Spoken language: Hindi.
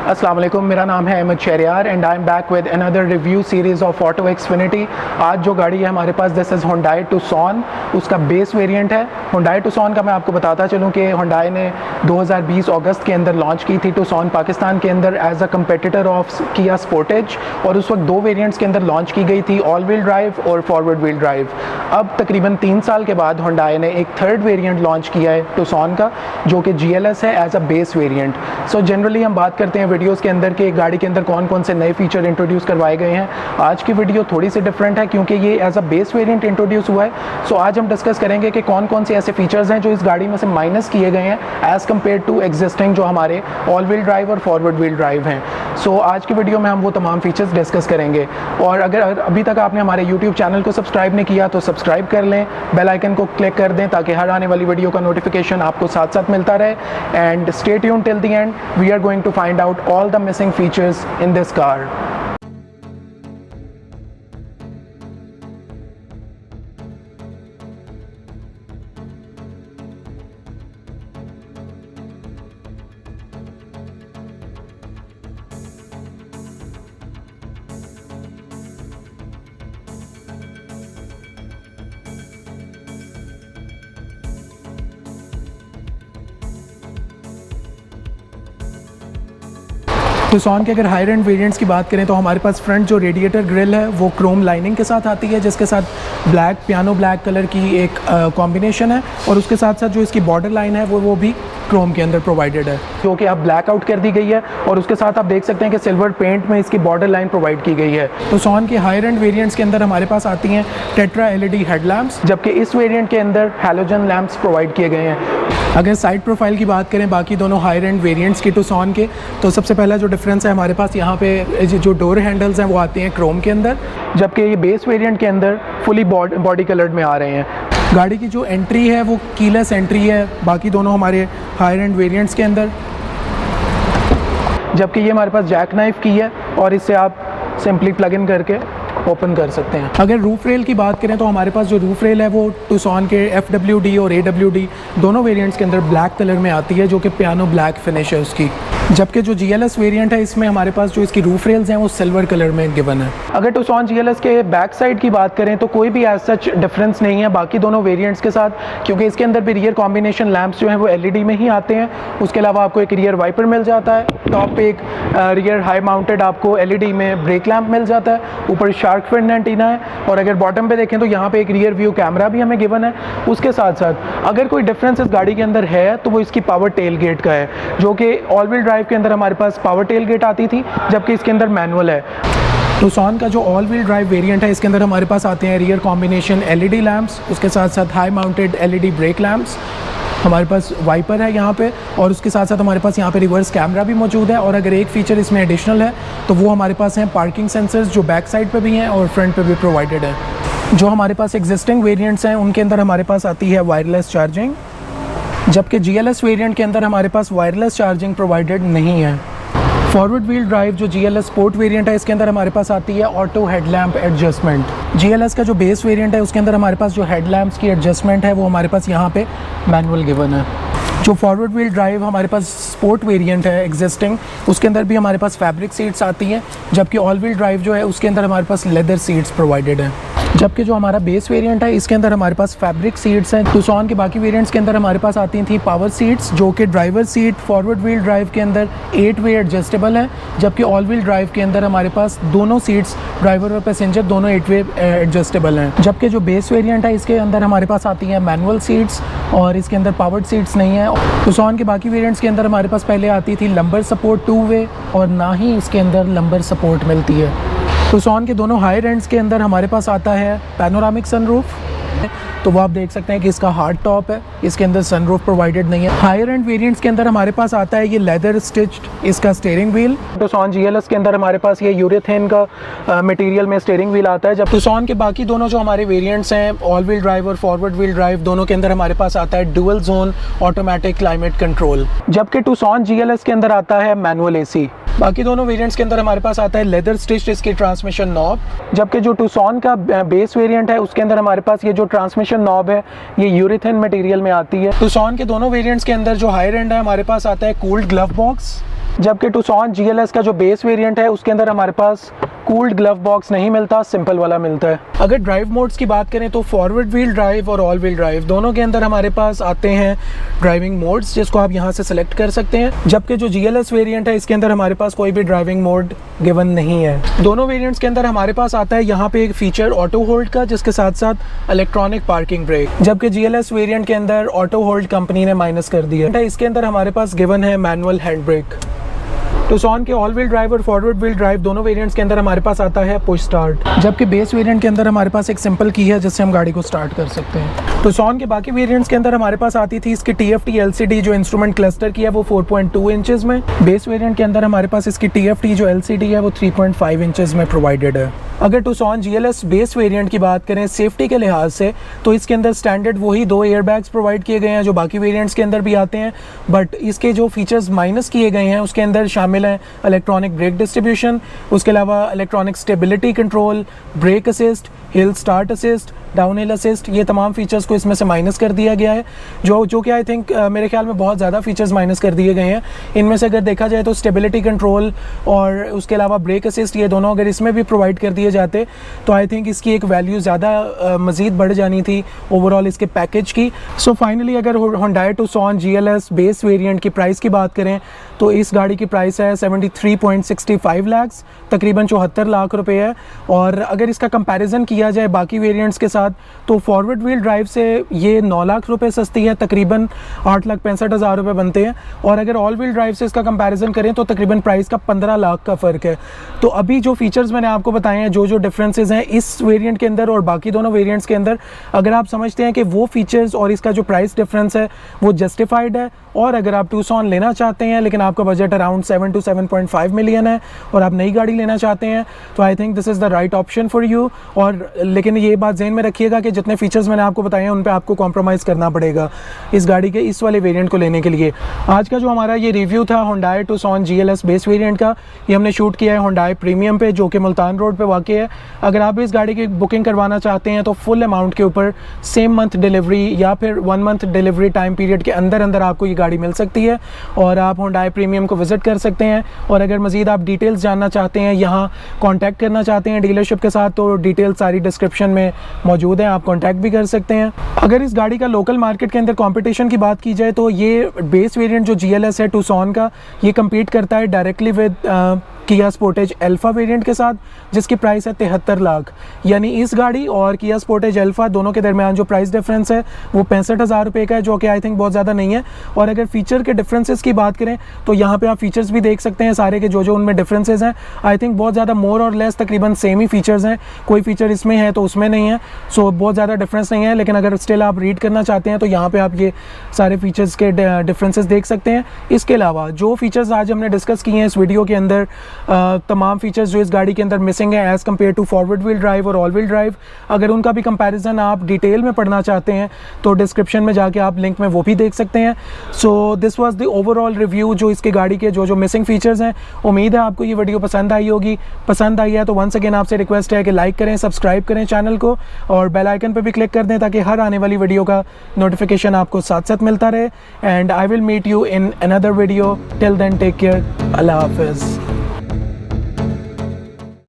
अस्सलाम वालेकुम, मेरा नाम है Ahmed Shehryar and I am back with another review series of Auto Xfinity. आज जो गाड़ी है हमारे पास दिस इज़ Hyundai Tucson, उसका बेस वेरिएंट है। Hyundai Tucson का मैं आपको बताता चलूँ कि Hyundai ने 2020 अगस्त के अंदर लॉन्च की थी Tucson पाकिस्तान के अंदर as a competitor of Kia Sportage, और उस वक्त दो वेरिएंट्स के अंदर लॉन्च की गई थी, ऑल व्हील ड्राइव और फॉरवर्ड व्हील ड्राइव। अब तकरीबन 3 साल के बाद Hyundai ने एक थर्ड वेरिएंट लॉन्च किया है Tucson का, जो कि GLS है as a base variant. So generally हम बात करते हैं वीडियोस के अंदर कि गाड़ी के अंदर कौन कौन से नए फीचर इंट्रोड्यूस करवाए गए हैं। आज की वीडियो थोड़ी सी डिफरेंट है क्योंकि ये as a base variant introduced हुआ है। सो आज हम डिस्कस करेंगे कि कौन कौन से ऐसे फीचर्स हैं जो इस गाड़ी में से माइनस किए गए हैं एज़ कम्पेयर टू एग्जिस्टिंग जो हमारे ऑल व्हील ड्राइव और फॉरवर्ड व्हील ड्राइव हैं। सो आज की वीडियो में हम वो तमाम फीचर्स डिस्कस करेंगे। और अगर अभी तक आपने हमारे यूट्यूब चैनल को सब्सक्राइब नहीं किया तो सब्सक्राइब कर लें, बेल आइकन को क्लिक कर दें ताकि हर आने वाली वीडियो का नोटिफिकेशन आपको साथ साथ मिलता रहे। And stay tuned till the end, we are going to find out all the missing features in this car. Tucson के अगर हायर एंड वेरिएंट्स की बात करें तो हमारे पास फ्रंट जो रेडिएटर ग्रिल है वो क्रोम लाइनिंग के साथ आती है, जिसके साथ ब्लैक पियानो ब्लैक कलर की एक कॉम्बिनेशन है, और उसके साथ साथ जो इसकी बॉर्डर लाइन है वो भी क्रोम के अंदर प्रोवाइडेड है, जो कि अब ब्लैक आउट कर दी गई है। और उसके साथ आप देख सकते हैं कि सिल्वर पेंट में इसकी बॉर्डर लाइन प्रोवाइड की गई है। Tucson के हायर एंड वेरिएंट्स के अंदर हमारे पास आती हैं टेट्रा LED हेडलैम्प्स, जबकि इस वेरिएंट के अंदर हैलोजन लैंप्स प्रोवाइड किए गए हैं। अगर साइड प्रोफाइल की बात करें बाकी दोनों हायर एंड वेरिएंट्स की Tucson के, तो सबसे पहला जो डिफरेंस है हमारे पास यहाँ पे जो डोर हैंडल्स हैं वो आते हैं क्रोम के अंदर, जबकि ये बेस वेरिएंट के अंदर फुली बॉडी कलर्ड में आ रहे हैं। गाड़ी की जो एंट्री है वो कीलेस एंट्री है बाकी दोनों हमारे हायर एंड वेरिएंट्स के अंदर, जबकि ये हमारे पास जैक नाइफ की है और इससे आप सिंपली प्लग इन करके ओपन कर सकते हैं। अगर रूफ रेल की बात करें तो हमारे पास जो रूफ रेल है वो Tucson के FWD और AWD दोनों वेरिएंट्स के अंदर ब्लैक कलर में आती है, जो कि पियानो ब्लैक फिनिश है उसकी, जबकि जो GLS वेरिएंट है इसमें हमारे पास जो इसकी रूफ रेल्स हैं वो सिल्वर कलर में गिवन है। अगर Tucson GLS के बैक साइड की बात करें तो कोई भी एज सच डिफरेंस नहीं है बाकी दोनों वेरिएंट्स के साथ, क्योंकि इसके अंदर भी रियर कॉम्बिनेशन लैंप्स जो हैं वो LED में ही आते हैं। उसके अलावा आपको एक रियर वाइपर मिल जाता है, टॉप पे एक रियर हाई माउंटेड आपको LED में ब्रेक लैंप मिल जाता है, ऊपर शार्क फिन एंटीना है, और अगर बॉटम पे देखें तो यहाँ पे एक रियर व्यू कैमरा भी हमें गिवन है। उसके साथ साथ अगर कोई डिफरेंस इस गाड़ी के अंदर है तो वो इसकी पावर टेल गेट का है, जो कि ऑल व्हील ड्राइव के अंदर हमारे पास पावर टेल गेट आती थी, जबकि इसके अंदर मैनुअल है। Tucson का जो ऑल व्हील ड्राइव वेरिएंट है इसके अंदर हमारे पास आते हैं रियर कॉम्बिनेशन LED लैंप्स, उसके साथ साथ high mounted LED brake lamps, हमारे पास वाइपर है यहाँ पे, और उसके साथ साथ हमारे पास यहाँ पे रिवर्स कैमरा भी मौजूद है। और अगर एक फ़ीचर इसमें एडिशनल है तो वो हमारे पास हैं पार्किंग सेंसर्स, जो बैक साइड पे भी हैं और फ्रंट पे भी प्रोवाइडेड है। जो हमारे पास एग्जिस्टिंग वेरिएंट्स हैं उनके अंदर हमारे पास आती है वायरलेस चार्जिंग, जबकि GLS वेरिएंट के अंदर हमारे पास वायरलेस चार्जिंग प्रोवाइडेड नहीं है। फॉरवर्ड व्हील ड्राइव जो GLS स्पोर्ट वेरिएंट है इसके अंदर हमारे पास आती है ऑटो हेडलैम्प एडजस्टमेंट। GLS का जो बेस वेरिएंट है उसके अंदर हमारे पास जो हेडलैम्प्स की एडजस्टमेंट है वो हमारे पास यहाँ पे मैनुअल गिवन है। जो फॉरवर्ड व्हील ड्राइव हमारे पास स्पोर्ट वेरिएंट है एग्जिस्टिंग, उसके अंदर भी हमारे पास फैब्रिक सीट्स आती हैं, जबकि ऑल व्हील ड्राइव जो है उसके अंदर हमारे पास लेदर सीट्स प्रोवाइडेड हैं। जबकि जो हमारा बेस वेरिएंट है इसके अंदर हमारे पास फैब्रिक सीट्स हैं। Tucson के बाकी वेरिएंट्स के अंदर हमारे पास आती थी पावर सीट्स, जो कि driver seat forward wheel drive के अंदर 8 वे एडजस्टेबल है, जबकि ऑल व्हील ड्राइव के अंदर हमारे पास दोनों सीट्स ड्राइवर और पैसेंजर दोनों 8 वे एडजस्टेबल हैं। जबकि जो बेस वेरिएंट है इसके अंदर हमारे पास आती हैं मैनुअल सीट्स और इसके अंदर पावर्ड सीट्स नहीं है। Tucson के बाकी वेरिएंट्स के अंदर हमारे पास पहले आती थी लंबर सपोर्ट 2 वे, और ना ही इसके अंदर लंबर सपोर्ट मिलती है। Tucson के दोनों हायर एंड्स के अंदर हमारे पास आता है पैनोरामिक सनरूफ, तो वो आप देख सकते हैं कि इसका हार्ड टॉप है, इसके अंदर सनरूफ प्रोवाइडेड नहीं है। हायर एंड वेरिएंट्स के अंदर हमारे पास आता है ये लेदर स्टिच्ड इसका स्टीयरिंग व्हील। Tucson GLS के अंदर हमारे पास ये यूरेथेन का मटेरियल में स्टीयरिंग व्हील आता है। जब Tucson के बाकी दोनों जो हमारे वेरिएंट्स हैं ऑल व्हील ड्राइव और फॉरवर्ड व्हील ड्राइव, दोनों के अंदर हमारे पास आता है dual zone automatic climate control, जबकि Tucson GLS के अंदर आता है मैनुअल AC। बाकी दोनों वेरिएंट्स के अंदर हमारे पास आता है लेदर स्टिच्ड इसकी ट्रांसमिशन नॉब, जबकि जो Tucson का बेस वेरिएंट है उसके अंदर हमारे पास ये जो ट्रांसमिशन नॉब है ये यूरेथेन मटेरियल में आती है। Tucson के दोनों वेरिएंट्स के अंदर जो हायर एंड है हमारे पास आता है कूल्ड ग्लव बॉक्स, जबकि टूसॉन GLS का जो बेस वेरिएंट है उसके अंदर हमारे पास कूल्ड ग्लव बॉक्स नहीं मिलता, सिंपल वाला मिलता है। अगर ड्राइव मोड्स की बात करें तो फॉरवर्ड व्हील ड्राइव और ऑल व्हील ड्राइव दोनों के अंदर हमारे पास आते हैं ड्राइविंग मोड्स, जिसको आप यहाँ से सेलेक्ट कर सकते हैं। जबकि जो GLS वेरिएंट है इसके अंदर हमारे पास कोई भी ड्राइविंग मोड गिवन नहीं है। दोनों वेरिएंट्स के अंदर हमारे पास आता है यहाँ पे एक फीचर ऑटो होल्ड का, जिसके साथ साथ इलेक्ट्रॉनिक पार्किंग ब्रेक, जबकि GLS वेरिएंट के अंदर ऑटो होल्ड कंपनी ने माइनस कर दिया है। इसके अंदर हमारे पास गिवन है मैनुअल हैंड ब्रेक। टूसॉन के ऑल व्हील ड्राइव और फॉरवर्ड व्हील ड्राइव दोनों वेरिएंट्स के अंदर हमारे पास आता है पुश स्टार्ट, जबकि बेस वेरिएंट के अंदर हमारे पास एक सिंपल की है जिससे हम गाड़ी को स्टार्ट कर सकते हैं। टूसॉन के बाकी वेरिएंट्स के अंदर हमारे पास आती थी इसकी TFT LCD जो इंस्ट्रूमेंट क्लस्टर की है वो 4.2 इंचेस में। बेस वेरिएंट के अंदर हमारे पास इसकी TFT जो LCD है वो 3.5 इंचेस में प्रोवाइडेड है। अगर टूसॉन GLS बेस वेरिएंट की बात करें सेफ्टी के लिहाज से तो इसके अंदर स्टैंडर्ड वही 2 एयरबैग्स प्रोवाइड किए गए हैं जो बाकी वेरिएंट्स के अंदर भी आते हैं, बट इसके जो फीचर्स माइनस किए गए हैं उसके अंदर शामिल हैं इलेक्ट्रॉनिक ब्रेक डिस्ट्रीब्यूशन, उसके अलावा electronic stability control, brake assist, hill start assist, down hill assist, ये तमाम फीचर्स को इसमें से माइनस कर दिया गया है, जो कि आई थिंक मेरे ख्याल में बहुत ज़्यादा फीचर्स माइनस कर दिए गए हैं। इनमें से अगर देखा जाए तो स्टेबिलिटी कंट्रोल और उसके अलावा ब्रेक असिस्ट ये दोनों अगर इसमें भी प्रोवाइड कर दिए जाते तो आई थिंक इसकी एक वैल्यू ज़्यादा मज़ीद बढ़ जानी थी ओवरऑल इसके पैकेज की। सो फाइनली अगर Hyundai Tucson GLS base variant की प्राइस की बात करें तो इस गाड़ी की प्राइस है 73.65 लाख, तकरीबन 74 लाख रुपए है। और अगर इसका कंपैरिजन किया जाए बाकी वेरिएंट्स के साथ तो फॉरवर्ड व्हील ड्राइव से ये 9 लाख रुपए सस्ती है, तकरीबन 8,65,000 रुपये बनते हैं। और अगर ऑल व्हील ड्राइव से इसका कंपैरिजन करें तो तकरीबन प्राइस का 15 लाख का फ़र्क है। तो अभी जो फीचर्स मैंने आपको बताए हैं, जो डिफरेंसेस हैं इस वेरिएंट के अंदर और बाकी दोनों वेरिएंट्स के अंदर, अगर आप समझते हैं कि वो फीचर्स और इसका जो प्राइस डिफरेंस है वो जस्टिफाइड है, और अगर आप टूसॉन लेना चाहते हैं लेकिन आपका बजट अराउंड 7 to 7.5 मिलियन है और आप नई गाड़ी लेना चाहते हैं तो I think this is the right option for you. और लेकिन ये बात ज़हन में रखिएगा कि जितने फीचर्स मैंने आपको बताए हैं उन पे आपको कॉम्प्रोमाइज़ करना पड़ेगा इस गाड़ी के इस वाले वेरिएंट को लेने के लिए। आज का जो हमारा ये रिव्यू था Hyundai Tucson GLS base variant का, ये हमने शूट किया है Hyundai प्रीमियम पे जो कि मुल्तान रोड पे वाक़ है। अगर आप इस गाड़ी की बुकिंग करवाना चाहते हैं तो फुल अमाउंट के ऊपर सेम मंथ डिलीवरी या फिर 1 मंथ डिलीवरी टाइम पीरियड के अंदर अंदर आपको ये गाड़ी मिल सकती है और आप Hyundai प्रीमियम को विज़िट कर सकते हैं। और अगर मज़ीद आप डिटेल्स जानना चाहते हैं, यहाँ कॉन्टैक्ट करना चाहते हैं डीलरशिप के साथ, तो डिटेल्स सारी डिस्क्रिप्शन में मौजूद हैं, आप कॉन्टैक्ट भी कर सकते हैं। अगर इस गाड़ी का लोकल मार्केट के अंदर कंपटीशन की बात की जाए तो ये बेस वेरिएंट जो GLS है Tucson का, ये कम्पीट करता है डायरेक्टली विद किया स्पोर्टेज अल्फा वेरिएंट के साथ, जिसकी प्राइस है 73 लाख। यानी इस गाड़ी और किया स्पोर्टेज अल्फा दोनों के दरमियान जो प्राइस डिफरेंस है वो 65,000 रुपये का है, जो कि आई थिंक बहुत ज़्यादा नहीं है। और अगर फीचर के डिफरेंसेस की बात करें तो यहाँ पे आप फीचर्स भी देख सकते हैं सारे के जो उनमें डिफरेंसेस हैं। आई थिंक बहुत ज़्यादा मोर और लेस तकरीबन सेम ही फीचर्स हैं, कोई फीचर इसमें है तो उसमें नहीं है, सो बहुत ज़्यादा डिफरेंस नहीं है। लेकिन अगर स्टिल आप रीड करना चाहते हैं तो यहाँ पर आप ये सारे फीचर्स के डिफरेंसेस देख सकते हैं। इसके अलावा जो फीचर्स आज हमने डिस्कस किए हैं इस वीडियो के अंदर, तमाम फीचर्स जो इस गाड़ी के अंदर मिसिंग है as compare to forward wheel drive और ऑल व्हील ड्राइव, अगर उनका भी कंपैरिजन आप डिटेल में पढ़ना चाहते हैं तो डिस्क्रिप्शन में जाके आप लिंक में वो भी देख सकते हैं। So this was the overall review जो इसके गाड़ी के जो मिसिंग फीचर्स हैं। उम्मीद है आपको ये वीडियो पसंद आई होगी। पसंद आई है तो वंस अगेन आपसे रिक्वेस्ट है कि लाइक करें, सब्सक्राइब करें चैनल को और बेल आइकन पर भी क्लिक कर दें ताकि हर आने वाली वीडियो का नोटिफिकेशन आपको साथ साथ मिलता रहे। And I will meet you in another video. Till then take care, अल्लाह हाफिज़।